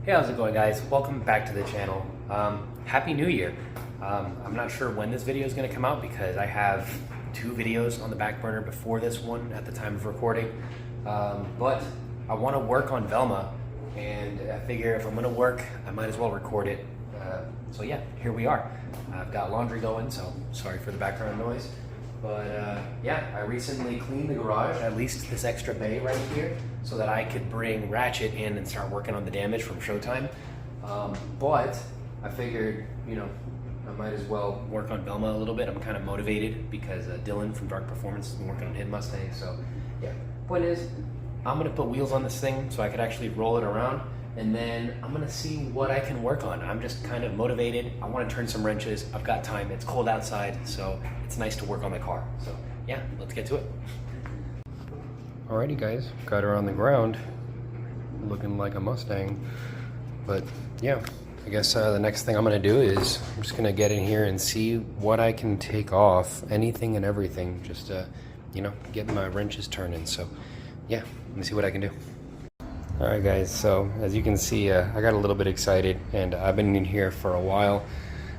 Hey, how's it going, guys? Welcome back to the channel. Happy New Year. I'm not sure when this video is going to come out because I have 2 videos on the back burner before this one at the time of recording. But I want to work on Velma, and I figure if I'm going to work, I might as well record it. So yeah, here we are. I've got laundry going, so sorry for the background noise. But yeah, I recently cleaned the garage, at least this extra bay right here, so that I could bring Ratchet in and start working on the damage from Showtime. But I figured, you know, I might as well work on Velma a little bit. I'm kind of motivated because Dylan from Dark Performance has been working on his Mustang. So yeah, point is, I'm gonna put wheels on this thing so I could actually roll it around, and then I'm gonna see what I can work on. I'm just kind of motivated. I want to turn some wrenches. I've got time. It's cold outside, so it's nice to work on the car. So yeah, let's get to it. Alrighty guys, got her on the ground, looking like a Mustang. But yeah, I guess the next thing I'm gonna do is I'm just gonna get in here and see what I can take off, anything and everything, just you know, get my wrenches turning. So yeah, let me see what I can do. Alright guys, so as you can see, I got a little bit excited, and I've been in here for a while.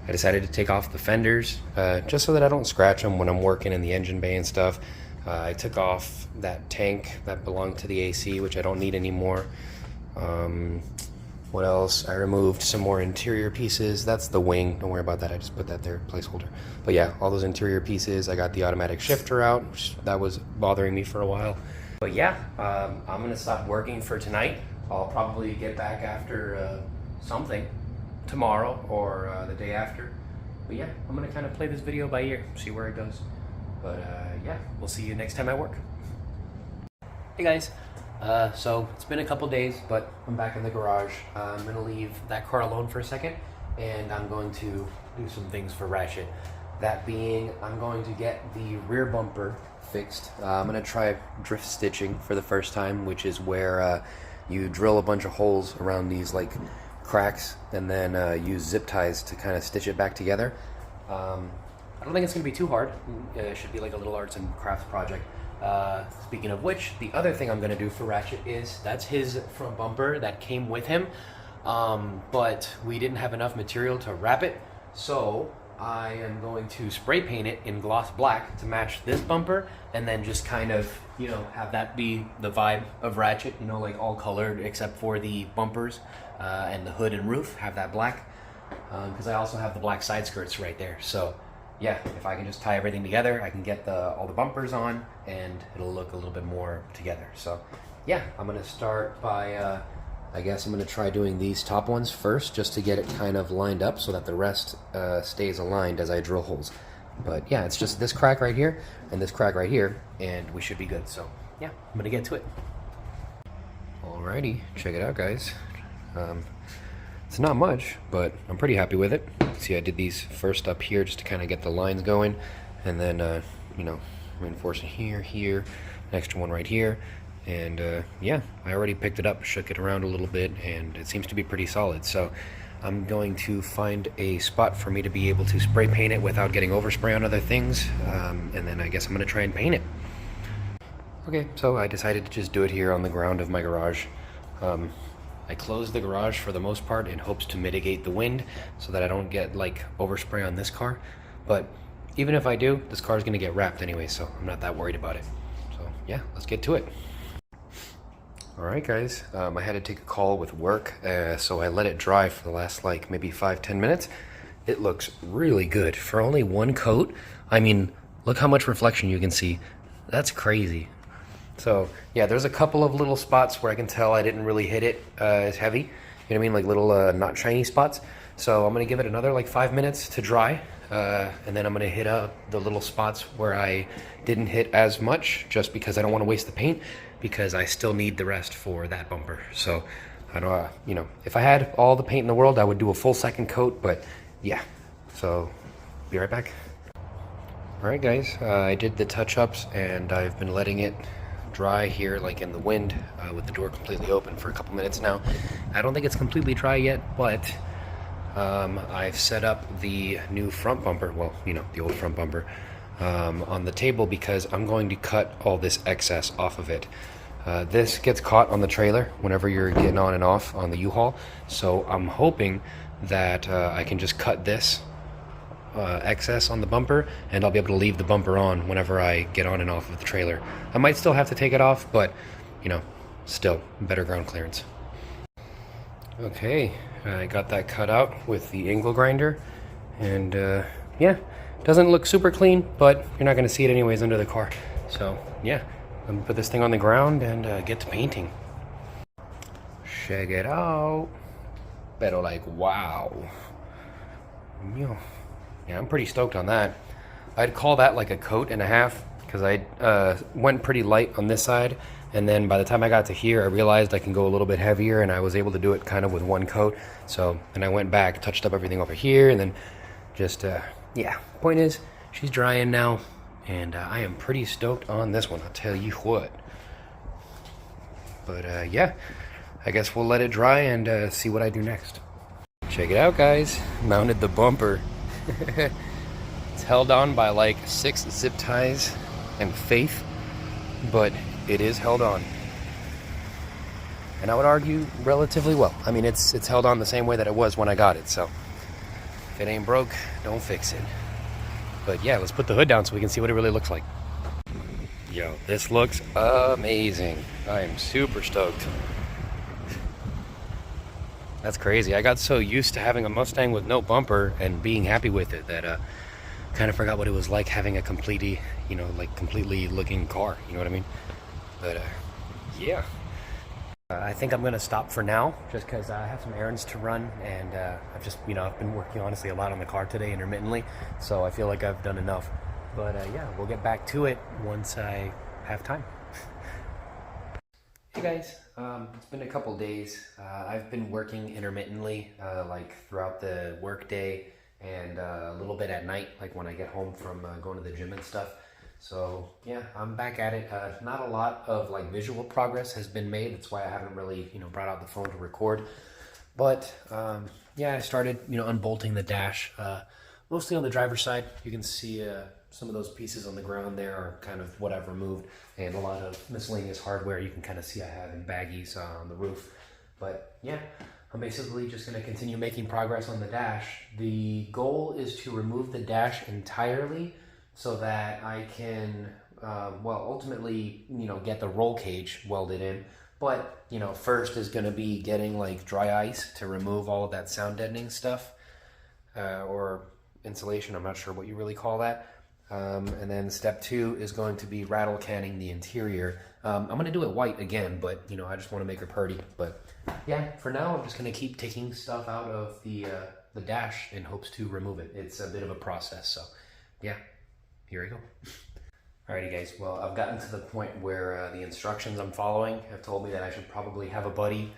I decided to take off the fenders, just so that I don't scratch them when I'm working in the engine bay and stuff. I took off that tank that belonged to the AC, which I don't need anymore. What else? I removed some more interior pieces. That's the wing, don't worry about that, I just put that there, placeholder. But yeah, all those interior pieces. I got the automatic shifter out, which that was bothering me for a while. But yeah, I'm gonna stop working for tonight. I'll probably get back after something tomorrow or the day after. But yeah, I'm gonna kind of play this video by ear, see where it goes. But yeah, we'll see you next time I work. Hey guys, so it's been a couple days, but I'm back in the garage. I'm gonna leave that car alone for a second, and I'm going to do some things for Ratchet. That being, I'm going to get the rear bumper fixed. I'm gonna try drift stitching for the first time, which is where you drill a bunch of holes around these like cracks and then use zip ties to kind of stitch it back together. I don't think it's gonna be too hard. It should be like a little arts and crafts project. Speaking of which, the other thing I'm gonna do for Ratchet is, that's his front bumper that came with him, but we didn't have enough material to wrap it, so I am going to spray paint it in gloss black to match this bumper, and then just kind of, you know, have that be the vibe of Ratchet, you know, like all colored except for the bumpers and the hood and roof, have that black, because I also have the black side skirts right there. So yeah, if I can just tie everything together, I can get all the bumpers on, and it'll look a little bit more together. So yeah, I'm gonna start by I guess I'm going to try doing these top ones first, just to get it kind of lined up so that the rest stays aligned as I drill holes. But yeah, it's just this crack right here and this crack right here, and we should be good. So yeah, I'm going to get to it. Alrighty, check it out guys. It's not much, but I'm pretty happy with it. See, I did these first up here just to kind of get the lines going, and then you know, reinforcing here, an extra one right here. And yeah, I already picked it up, shook it around a little bit, and it seems to be pretty solid. So I'm going to find a spot for me to be able to spray paint it without getting overspray on other things, and then I guess I'm going to try and paint it. Okay, so I decided to just do it here on the ground of my garage. I closed the garage for the most part in hopes to mitigate the wind so that I don't get like overspray on this car. But even if I do, this car is going to get wrapped anyway, so I'm not that worried about it. So yeah, let's get to it. Alright guys, I had to take a call with work, so I let it dry for the last like maybe 5-10 minutes. It looks really good for only one coat. I mean, look how much reflection you can see. That's crazy. So yeah, there's a couple of little spots where I can tell I didn't really hit it as heavy. You know what I mean, like little not shiny spots. So I'm gonna give it another like 5 minutes to dry, and then I'm gonna hit up the little spots where I didn't hit as much, just because I don't want to waste the paint, because I still need the rest for that bumper. So I don't, you know, if I had all the paint in the world, I would do a full second coat. But yeah, so be right back. All right guys, I did the touch-ups, and I've been letting it dry here like in the wind with the door completely open for a couple minutes now. I don't think it's completely dry yet, but I've set up the new front bumper, well, you know, the old front bumper, on the table, because I'm going to cut all this excess off of it. This gets caught on the trailer whenever you're getting on and off on the U-Haul. So I'm hoping that I can just cut this excess on the bumper, and I'll be able to leave the bumper on whenever I get on and off of the trailer. I might still have to take it off, but you know, still better ground clearance. Okay, I got that cut out with the angle grinder, and yeah, doesn't look super clean, but you're not going to see it anyways under the car. So yeah, I'm gonna put this thing on the ground and get to painting. Check it out. Pero like, wow. Yeah, I'm pretty stoked on that. I'd call that like a coat and a half, because I went pretty light on this side, and then by the time I got to here, I realized I can go a little bit heavier, and I was able to do it kind of with one coat. So then I went back, touched up everything over here, and then just yeah, point is, she's drying now, and I am pretty stoked on this one, I'll tell you what. But yeah, I guess we'll let it dry and see what I do next. Check it out, guys. Mounted the bumper. It's held on by like 6 zip ties and faith, but it is held on. And I would argue relatively well. I mean, it's held on the same way that it was when I got it, so if it ain't broke, don't fix it. But yeah, let's put the hood down so we can see what it really looks like. Yo, this looks amazing. I am super stoked. That's crazy. I got so used to having a Mustang with no bumper and being happy with it that kind of forgot what it was like having a completely, you know, like completely looking car. You know what I mean? But yeah. I think I'm gonna stop for now, just because I have some errands to run, and I've just, you know, I've been working honestly a lot on the car today intermittently, so I feel like I've done enough. But yeah, we'll get back to it once I have time. Hey guys, it's been a couple days. I've been working intermittently, like throughout the work day and a little bit at night, like when I get home from going to the gym and stuff. So yeah, I'm back at it. Not a lot of like visual progress has been made. That's why I haven't really, you know, brought out the phone to record. But yeah, I started, you know, unbolting the dash, mostly on the driver's side. You can see some of those pieces on the ground there are kind of what I've removed, and a lot of miscellaneous hardware you can kind of see I have in baggies on the roof. But yeah, I'm basically just going to continue making progress on the dash. The goal is to remove the dash entirely, so that I can, well, ultimately, you know, get the roll cage welded in. But, you know, first is going to be getting like dry ice to remove all of that sound deadening stuff, or insulation, I'm not sure what you really call that. And then step 2 is going to be rattle canning the interior. I'm going to do it white again, but, you know, I just want to make her pretty. But yeah, for now, I'm just going to keep taking stuff out of the dash in hopes to remove it. It's a bit of a process, so yeah. Here we go. Alrighty guys, well, I've gotten to the point where the instructions I'm following have told me that I should probably have a buddy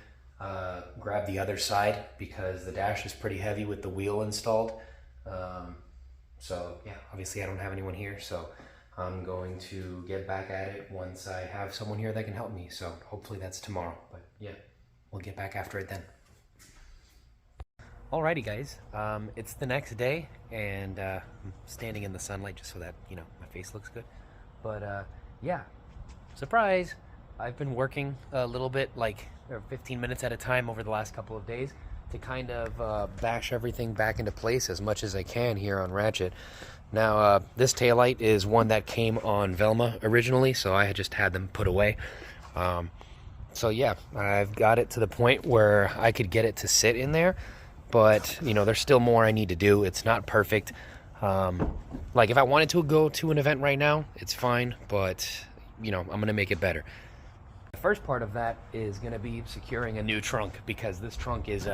grab the other side, because the dash is pretty heavy with the wheel installed. So yeah, obviously I don't have anyone here, so I'm going to get back at it once I have someone here that can help me. So hopefully that's tomorrow, but yeah, we'll get back after it then. Alrighty guys, it's the next day, and I'm standing in the sunlight just so that, you know, my face looks good. But yeah, surprise, I've been working a little bit, like 15 minutes at a time over the last couple of days to kind of bash everything back into place as much as I can here on Ratchet. Now, this taillight is one that came on Velma originally, so I had just had them put away. So yeah, I've got it to the point where I could get it to sit in there. But, you know, there's still more I need to do. It's not perfect. Like, if I wanted to go to an event right now, it's fine. But, you know, I'm going to make it better. The first part of that is going to be securing a new trunk, because this trunk is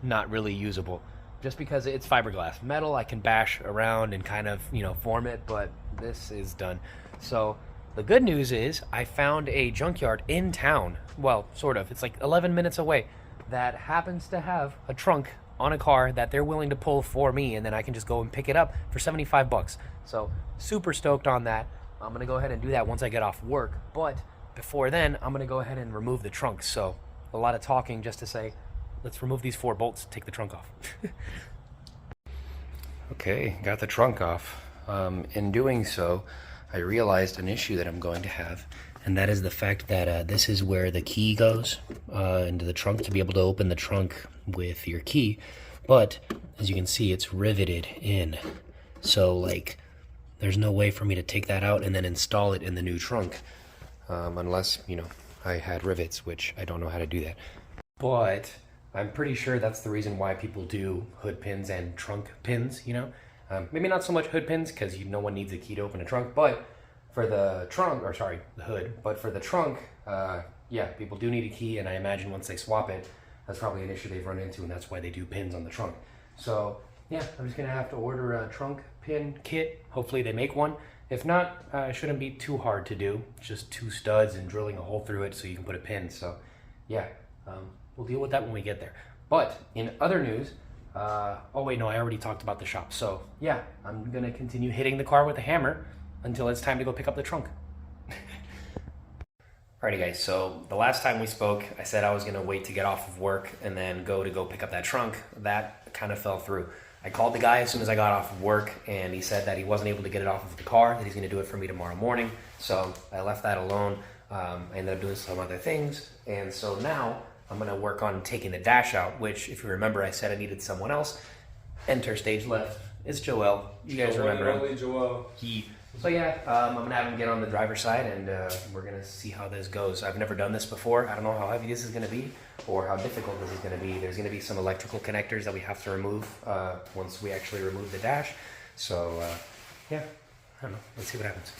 not really usable. Just because it's fiberglass. Metal, I can bash around and kind of, you know, form it. But this is done. So the good news is I found a junkyard in town. Well, sort of. It's like 11 minutes away. That happens to have a trunk on a car that they're willing to pull for me, and then I can just go and pick it up for 75 bucks. So super stoked on that. I'm gonna go ahead and do that once I get off work, but before then I'm gonna go ahead and remove the trunk. So a lot of talking just to say, let's remove these 4 bolts, take the trunk off. Okay, got the trunk off. In doing so, I realized an issue that I'm going to have, and that is the fact that this is where the key goes into the trunk to be able to open the trunk with your key. But as you can see, it's riveted in. So like, there's no way for me to take that out and then install it in the new trunk. Unless, you know, I had rivets, which I don't know how to do that. But I'm pretty sure that's the reason why people do hood pins and trunk pins, you know? Maybe not so much hood pins, because no one needs a key to open a trunk, but for the trunk, or sorry, the hood, but for the trunk, yeah, people do need a key, and I imagine once they swap it, that's probably an issue they've run into, and that's why they do pins on the trunk. So, yeah, I'm just gonna have to order a trunk pin kit. Hopefully they make one. If not, it shouldn't be too hard to do. Just 2 studs and drilling a hole through it so you can put a pin. So, yeah, we'll deal with that when we get there. But in other news, oh wait, no, I already talked about the shop. So, yeah, I'm gonna continue hitting the car with a hammer until it's time to go pick up the trunk. Alrighty guys, so the last time we spoke, I said I was gonna wait to get off of work and then go pick up that trunk. That kind of fell through. I called the guy as soon as I got off of work, and he said that he wasn't able to get it off of the car, that he's gonna do it for me tomorrow morning. So I left that alone. I ended up doing some other things, and so now I'm gonna work on taking the dash out, which, if you remember, I said I needed someone else. Enter stage left. It's Joel. You guys remember him. Joel. So yeah, I'm gonna have him get on the driver's side, and we're gonna see how this goes. I've never done this before. I don't know how heavy this is gonna be or how difficult this is gonna be. There's gonna be some electrical connectors that we have to remove once we actually remove the dash. So yeah, I don't know. Let's see what happens.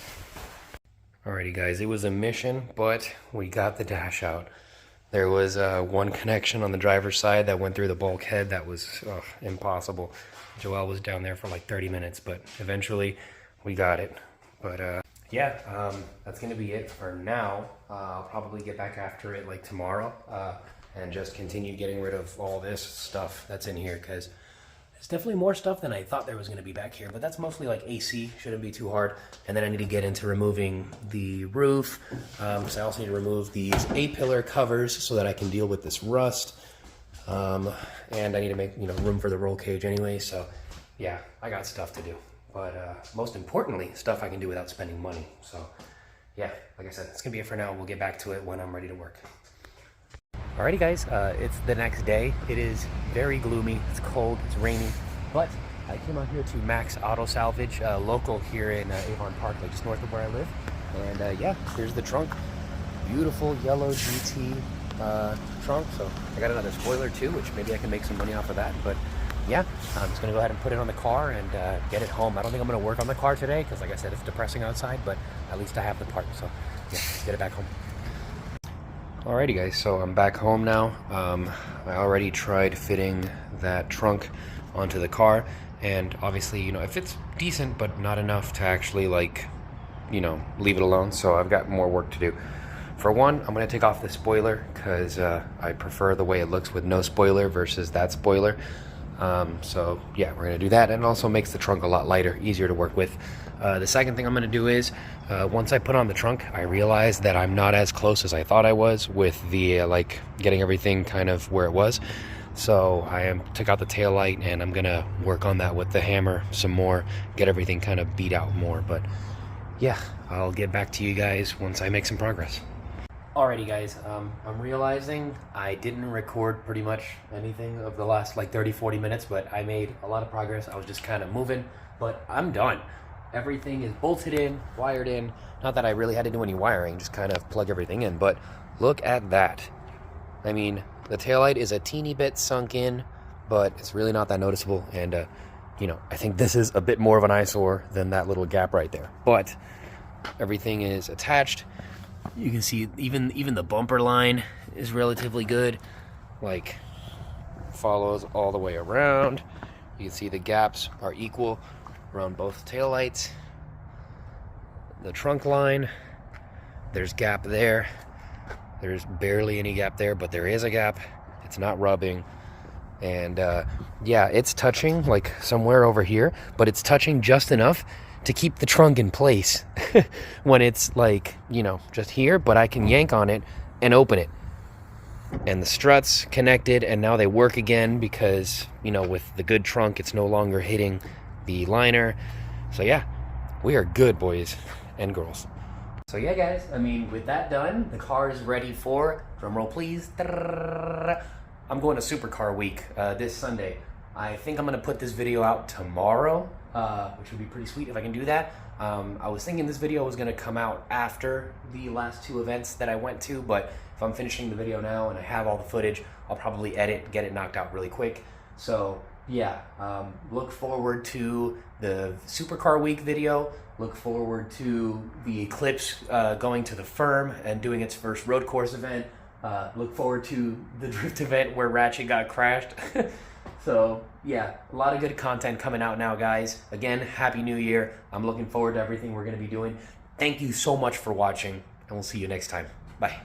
Alrighty guys, it was a mission, but we got the dash out. There was one connection on the driver's side that went through the bulkhead that was impossible. Joel was down there for like 30 minutes, but eventually we got it. But yeah, that's gonna be it for now. I'll probably get back after it like tomorrow and just continue getting rid of all this stuff that's in here, because there's definitely more stuff than I thought there was gonna be back here, but that's mostly like AC, shouldn't be too hard. And then I need to get into removing the roof, because I also need to remove these A-pillar covers so that I can deal with this rust. And I need to make, you know, room for the roll cage anyway, so yeah, I got stuff to do. But most importantly, stuff I can do without spending money. So yeah, like I said, it's gonna be it for now. We'll get back to it when I'm ready to work. Alrighty guys, it's the next day. It is very gloomy, it's cold, it's rainy, but I came out here to Max Auto Salvage, local here in Avon Park, like just north of where I live. And yeah, here's the trunk. Beautiful yellow GT trunk. So I got another spoiler too, which maybe I can make some money off of that. But yeah, I'm just gonna go ahead and put it on the car and get it home. I don't think I'm gonna work on the car today because, like I said, it's depressing outside, but at least I have the part. So yeah, let's get it back home. Alrighty guys, so I'm back home now. I already tried fitting that trunk onto the car, and obviously, you know, it fits decent, but not enough to actually, like, you know, leave it alone. So I've got more work to do. For one, I'm gonna take off the spoiler because I prefer the way it looks with no spoiler versus that spoiler. So yeah, we're gonna do that, and it also makes the trunk a lot lighter, easier to work with. The second thing I'm gonna do is, once I put on the trunk, I realized that I'm not as close as I thought I was with the, like, getting everything kind of where it was. So I took out the tail light, and I'm gonna work on that with the hammer some more, get everything kind of beat out more. But yeah, I'll get back to you guys once I make some progress. Alrighty guys, I'm realizing I didn't record pretty much anything of the last like 30-40 minutes, but I made a lot of progress. I was just kind of moving, but I'm done. Everything is bolted in, wired in. Not that I really had to do any wiring, just kind of plug everything in, but look at that. I mean, the taillight is a teeny bit sunk in, but it's really not that noticeable. And you know, I think this is a bit more of an eyesore than that little gap right there, but everything is attached. You can see even the bumper line is relatively good, like follows all the way around. You can see the gaps are equal around both taillights. The trunk line, there's gap there. There's barely any gap there, but there is a gap. It's not rubbing. And yeah, it's touching like somewhere over here, but it's touching just enough to keep the trunk in place when it's like, you know, just here, but I can yank on it and open it. And the struts connected, and now they work again because, you know, with the good trunk, it's no longer hitting the liner. So yeah, we are good, boys and girls. So yeah, guys, I mean, with that done, the car is ready for, drumroll please, I'm going to Supercar Week this Sunday. I think I'm going to put this video out tomorrow, which would be pretty sweet if I can do that. I was thinking this video was going to come out after the last 2 events that I went to, but if I'm finishing the video now and I have all the footage, I'll probably edit, get it knocked out really quick. So yeah, look forward to the Supercar Week video. Look forward to the Eclipse going to the firm and doing its first road course event. Look forward to the drift event where Ratchet got crashed. So yeah, a lot of good content coming out now, guys. Again, Happy New Year. I'm looking forward to everything we're going to be doing. Thank you so much for watching, and we'll see you next time. Bye.